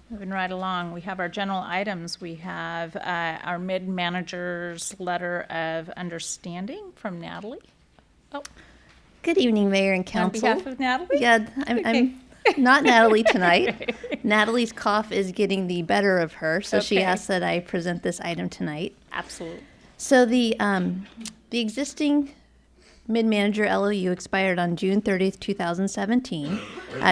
Moving right along, we have our general items. We have our mid-manager's letter of understanding from Natalie. Oh, Good evening, Mayor and on Council. behalf of Natalie? Yeah, I'm not Natalie tonight. Natalie's cough is getting the better of her, so she Okay. asked that I present this item tonight. Absolutely. So the existing mid-manager LOU expired on June 30th, 2017.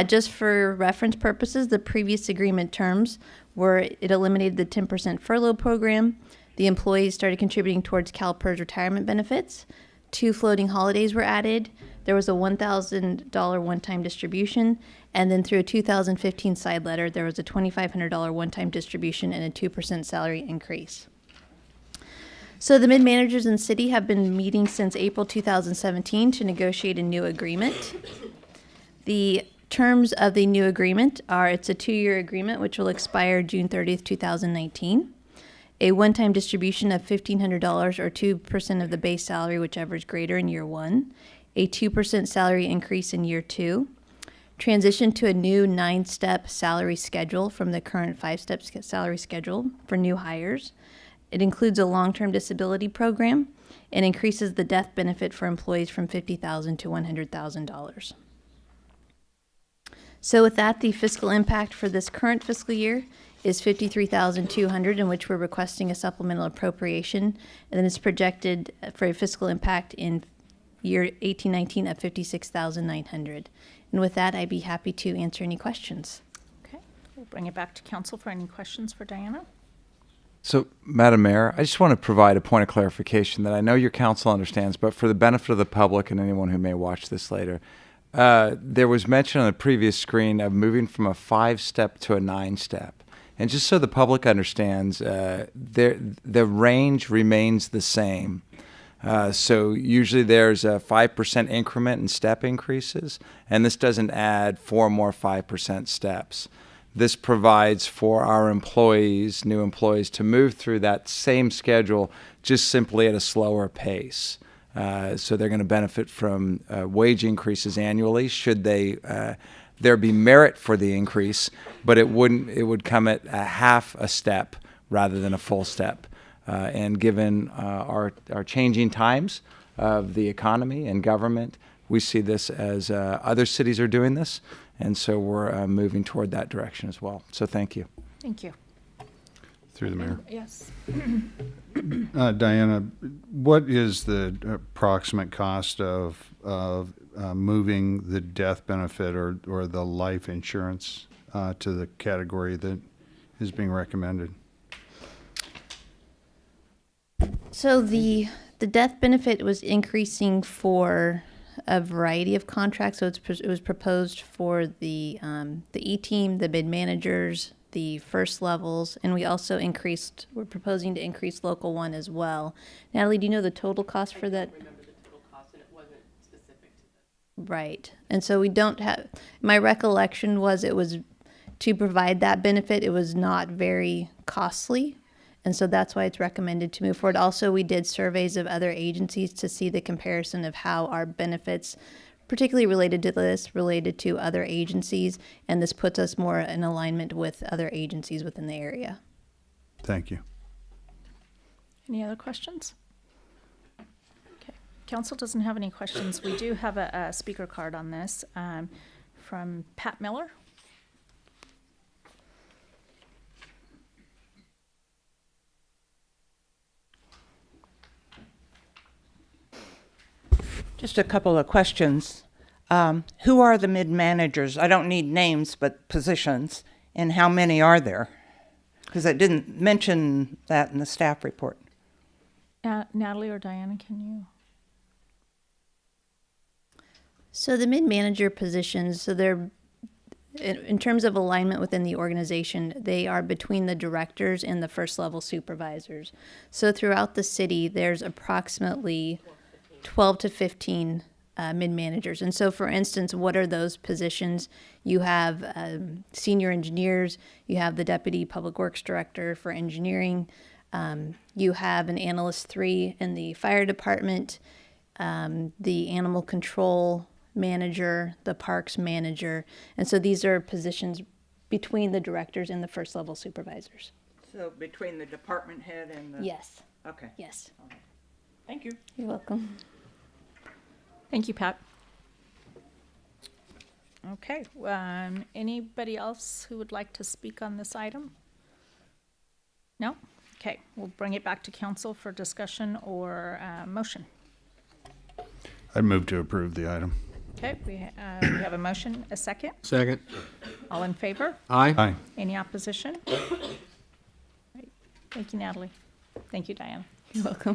Just for reference purposes, the previous agreement terms were it eliminated the 10% furlough program. The employees started contributing towards CalPERS retirement benefits. 2 floating holidays were added. There was a $1,000 one-time distribution. And then through a 2015 side letter, there was a $2,500 one-time distribution and a 2% salary increase. So the mid-managers in city have been meeting since April 2017 to negotiate a new agreement. The terms of the new agreement are it's a 2-year agreement which will expire June 30th, 2019. A one-time distribution of $1,500 or 2% of the base salary, whichever is greater in year 1. A 2% salary increase in year 2. Transition to a new 9-step salary schedule from the current 5-step salary schedule for new hires. It includes a long-term disability program and increases the death benefit for employees from $50,000 to $100,000. So with that, the fiscal impact for this current fiscal year is $53,200, in which we're requesting a supplemental appropriation, and then it's projected for a fiscal impact in year 1819 of $56,900. And with that, I'd be happy to answer any questions. Okay, we'll bring it back to council for any questions for Diana. So, Madam Mayor, I just want to provide a point of clarification that I know your council understands, but for the benefit of the public and anyone who may watch this later, there was mention on the previous screen of moving from a 5-step to a 9-step. And just so the public understands, the range remains the same. So usually there's a 5% increment in step increases, and this doesn't add 4 more 5% steps. This provides for our employees, new employees, to move through that same schedule just simply at a slower pace. So they're going to benefit from wage increases annually should there be merit for the increase, but it would come at a half a step rather than a full step. And given our changing times of the economy and government, we see this as other cities are doing this, and so we're moving toward that direction as well. So thank you. Thank you. Through the mayor. Yes. Diana, what is the approximate cost of moving the death benefit or the life insurance to the category that is being recommended? So the death benefit was increasing for a variety of contracts. So it was proposed for the E-team, the bid managers, the first levels, and we're proposing to increase local 1 as well. Natalie, do you know the total cost for that? I don't remember the total cost, and it wasn't specific to this. Right. And so we don't have, my recollection was it was to provide that benefit, it was not very costly. And so that's why it's recommended to move forward. Also, we did surveys of other agencies to see the comparison of how our benefits, particularly related to this, related to other agencies. And this puts us more in alignment with other agencies within the area. Thank you. Any other questions? Okay. Council doesn't have any questions. We do have a speaker card on this from Pat Miller. Just a couple of questions. Who are the mid-managers? I don't need names, but positions. And how many are there? Because I didn't mention that in the staff report. Natalie or Diana, can you? So the mid-manager positions, so they're, in terms of alignment within the organization, they are between the directors and the first level supervisors. So throughout the city, there's approximately 12 to 15 mid-managers. And so, for instance, what are those positions? You have senior engineers, you have the deputy public works director for engineering, you have an analyst 3 in the fire department, the animal control manager, the parks manager. And so these are positions between the directors and the first level supervisors. So between the department head and the? Yes, Okay, yes. thank you. You're welcome. Thank you, Pat. Okay, anybody else who would like to speak on this item? No? Okay, we'll bring it back to council for discussion or motion. I'd move to approve the item. Okay, we have a motion, a second. Second. All in favor? Aye. Aye. Any opposition? Right. Thank you, Natalie. Thank you, Diana. You're welcome.